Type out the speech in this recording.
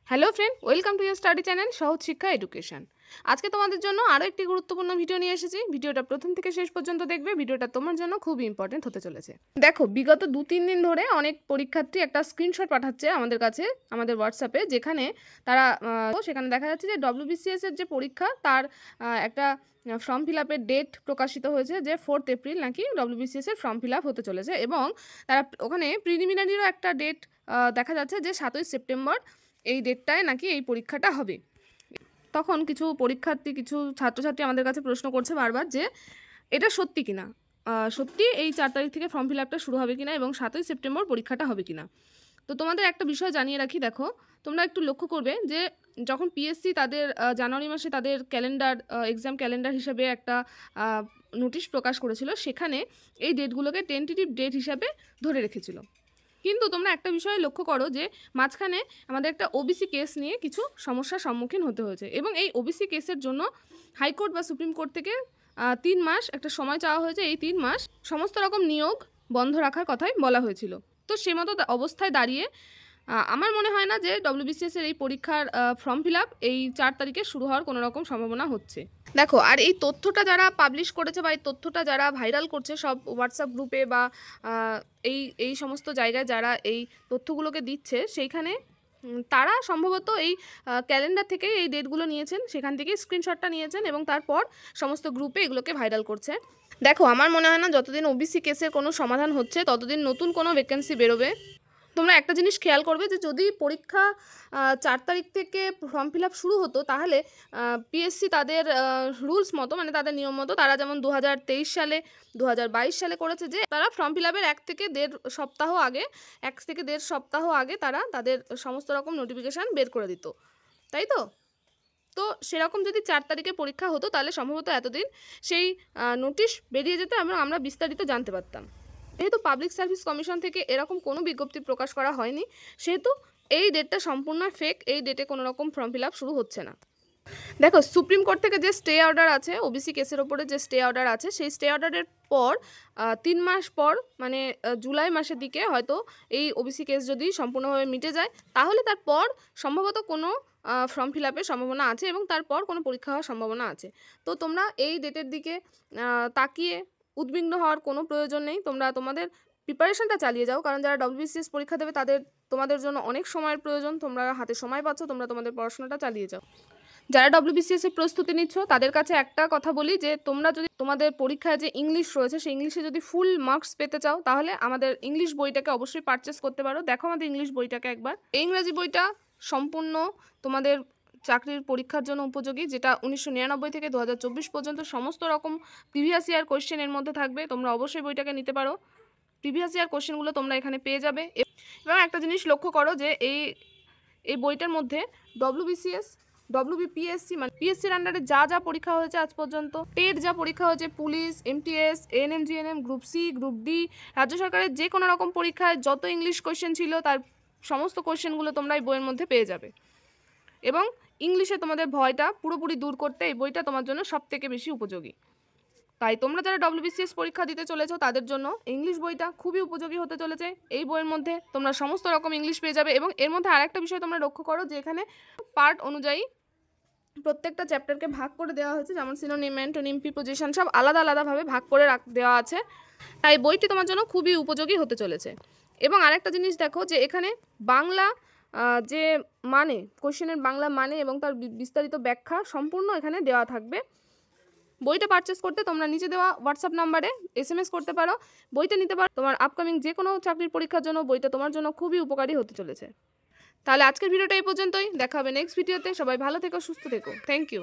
Hello friend, welcome to year study channel সহজ শিক্ষা education. আজকে তোমাদের জন্য আরও একটি গুরুত্বপূর্ণ ভিডিও নিয়ে এসেছি। ভিডিওটা প্রথম থেকে শেষ পর্যন্ত দেখবে, ভিডিওটা তোমার জন্য খুব ইম্পর্টেন্ট হতে চলেছে। দেখো, বিগত 2-3 দিন ধরে অনেক পরীক্ষার্থী একটা স্ক্রিনশট পাঠাচ্ছে আমাদের কাছে, আমাদের হোয়াটসঅ্যাপে, যেখানে তারা সেখানে দেখা যাচ্ছে যে ডব্লিউবিসিএস এর যে পরীক্ষা তার একটা ফর্ম ফিল আপের ডেট প্রকাশিত হয়েছে যে 4 এপ্রিল নাকি ডব্লিউবিসিএস এর ফর্ম ফিল আপ হতে চলেছে, এবং তারা ওখানে প্রিলিমিনারিরও একটা ডেট দেখা যাচ্ছে যে 7ই সেপ্টেম্বর এই ডেটটায় নাকি এই পরীক্ষাটা হবে। তখন কিছু পরীক্ষার্থী, কিছু ছাত্রছাত্রী আমাদের কাছে প্রশ্ন করছে বারবার যে এটা সত্যি কিনা, সত্যি এই 4 তারিখ থেকে ফর্ম ফিল আপটা শুরু হবে কিনা এবং 7ই সেপ্টেম্বর পরীক্ষাটা হবে কিনা। তো তোমাদের একটা বিষয় জানিয়ে রাখি, দেখো তোমরা একটু লক্ষ্য করবে যে যখন পিএসসি তাদের জানুয়ারি মাসে তাদের ক্যালেন্ডার, এক্সাম ক্যালেন্ডার হিসেবে একটা নোটিশ প্রকাশ করেছিল, সেখানে এই ডেটগুলোকে টেন্টেটিভ ডেট হিসাবে ধরে রেখেছিল। কিন্তু তোমরা একটা বিষয় লক্ষ্য করো যে মাঝখানে আমাদের একটা ওবিসি কেস নিয়ে কিছু সমস্যার সম্মুখীন হতে হয়েছে, এবং এই ওবিসি কেসের জন্য হাইকোর্ট বা সুপ্রিম কোর্ট থেকে 3 মাস একটা সময় চাওয়া হয়েছে। এই 3 মাস সমস্ত রকম নিয়োগ বন্ধ রাখার কথাই বলা হয়েছিল। তো সে মতো অবস্থায় দাঁড়িয়ে আমার মনে হয় না যে ডব্লিউবিসিএস এর এই পরীক্ষার ফর্ম ফিল আপ এই 4 তারিখে শুরু হওয়ার কোনো রকম সম্ভাবনা হচ্ছে। দেখো, আর এই তথ্যটা যারা পাবলিশ করেছে বা এই তথ্যটা যারা ভাইরাল করছে সব হোয়াটসঅ্যাপ গ্রুপে বা এই সমস্ত জায়গায় যারা এই তথ্যগুলোকে দিচ্ছে, সেইখানে তারা সম্ভবত এই ক্যালেন্ডার থেকে এই ডেটগুলো নিয়েছেন, সেখান থেকে স্ক্রিনশটটা নিয়েছেন এবং তারপর সমস্ত গ্রুপে এগুলোকে ভাইরাল করছে। দেখো, আমার মনে হয় না যতদিন ওবিসি কেসের কোনো সমাধান হচ্ছে ততদিন নতুন কোনো ভ্যাকেন্সি বেরোবে। তোমরা একটা জিনিস খেয়াল করবে যে যদি পরীক্ষা 4 তারিখ থেকে ফর্ম ফিল আপ শুরু হতো, তাহলে পিএসসি তাদের রুলস মতো, মানে তাদের নিয়ম মতো, তারা যেমন 2023 সালে 2022 সালে করেছে যে তারা ফর্ম ফিল আপের 1 থেকে 1.5 সপ্তাহ আগে তারা তাদের সমস্ত রকম নোটিফিকেশান বের করে দিত, তাই তো? তো সেরকম যদি 4 তারিখে পরীক্ষা হতো তাহলে সম্ভবত এতদিন সেই নোটিশ বেরিয়ে যেত এবং আমরা বিস্তারিত জানতে পারতাম। যেহেতু পাবলিক সার্ভিস কমিশন থেকে এরকম কোনো বিজ্ঞপ্তি প্রকাশ করা হয়নি, সেহেতু এই ডেটটা সম্পূর্ণ ফেক। এই ডেটে কোনো রকম ফর্ম ফিল আপ শুরু হচ্ছে না। দেখো, সুপ্রিম কোর্ট থেকে যে স্টে অর্ডার আছে, ওবিসি কেসের ওপরে যে স্টে অর্ডার আছে, সেই স্টে অর্ডারের পর 3 মাস পর, মানে জুলাই মাসের দিকে হয়তো এই ওবিসি কেস যদি সম্পূর্ণভাবে মিটে যায়, তাহলে তারপর সম্ভবত কোনো ফর্ম ফিল আপের সম্ভাবনা আছে এবং তারপর কোনো পরীক্ষা হওয়ার সম্ভাবনা আছে। তো তোমরা এই ডেটের দিকে তাকিয়ে উদ্বিগ্ন হওয়ার কোনো প্রয়োজন নেই। তোমরা তোমাদের প্রিপারেশনটা চালিয়ে যাও, কারণ যারা ডব্লিউবিসিএস পরীক্ষা দেবে তোমাদের জন্য অনেক সময়ের প্রয়োজন। তোমরা হাতে সময় পাচ্ছ, তোমরা তোমাদের পড়াশোনাটা চালিয়ে যাও। যারা ডব্লিউবিসিএস এর প্রস্তুতি নিচ্ছ তাদের কাছে একটা কথা বলি যে তোমরা যদি তোমাদের পরীক্ষায় যে ইংলিশ রয়েছে সেই ইংলিশে যদি ফুল মার্কস পেতে চাও, তাহলে আমাদের ইংলিশ বইটাকে অবশ্যই পারচেস করতে পারো। দেখো আমাদের ইংলিশ বইটাকে একবার। এই ইংরাজি বইটা সম্পূর্ণ তোমাদের চাকরির পরীক্ষার জন্য উপযোগী, যেটা 1999 থেকে 2024 পর্যন্ত সমস্ত রকম প্রিভিয়াস ইয়ার কোয়েশ্চেন এর মধ্যে থাকবে। তোমরা অবশ্যই বইটাকে নিতে পারো। প্রিভিয়াস ইয়ার কোয়েশ্চেনগুলো তোমরা এখানে পেয়ে যাবে। এবং একটা জিনিস লক্ষ্য করো যে এই বইটার মধ্যে ডব্লিউবিসিএস, ডব্লিউবিপিএসসি, মানে পিএসসির আন্ডারে যা যা পরীক্ষা হয়েছে আজ পর্যন্ত, টেট যা পরীক্ষা হয়েছে, police, MTS, ANM, GNM, group C, group D, রাজ্য সরকারের যে কোনো রকম পরীক্ষায় যত ইংলিশ কোয়েশ্চেন ছিল তার সমস্ত কোয়েশ্চেনগুলো তোমরা এই বইয়ের মধ্যে পেয়ে যাবে। এবং ইংলিশে তোমাদের ভয়টা পুরোপুরি দূর করতে এই বইটা তোমার জন্য সবথেকে বেশি উপযোগী। তাই তোমরা যারা ডব্লিউবিসিএস পরীক্ষা দিতে চলেছো তাদের জন্য ইংলিশ বইটা খুবই উপযোগী হতে চলেছে। এই বইয়ের মধ্যে তোমরা সমস্ত রকম ইংলিশ পেয়ে যাবে। এবং এর মধ্যে আরেকটা বিষয় তোমরা লক্ষ্য করো যে এখানে পার্ট অনুযায়ী প্রত্যেকটা চ্যাপ্টারকে ভাগ করে দেওয়া হয়েছে, যেমন সিনোনিম, অ্যান্টোনিম, প্রিপোজিশন সব আলাদা আলাদাভাবে ভাগ করে দেওয়া আছে। তাই বইটি তোমার জন্য খুবই উপযোগী হতে চলেছে। এবং আরেকটা জিনিস দেখো যে এখানে বাংলা যে মানে, কোশ্চেনের বাংলা মানে এবং তার বিস্তারিত ব্যাখ্যা সম্পূর্ণ এখানে দেওয়া থাকবে। বইটা পারচেস করতে তোমরা নিচে দেওয়া হোয়াটসঅ্যাপ নাম্বারে SMS করতে পারো, বইটা নিতে পারো। তোমার আপকামিং যে কোনো চাকরির পরীক্ষার জন্য বইটা তোমার জন্য খুবই উপকারী হতে চলেছে। তাহলে আজকের ভিডিওটা এই পর্যন্তই। দেখা হবে নেক্সট ভিডিওতে। সবাই ভালো থেকো, সুস্থ থেকো। Thank you.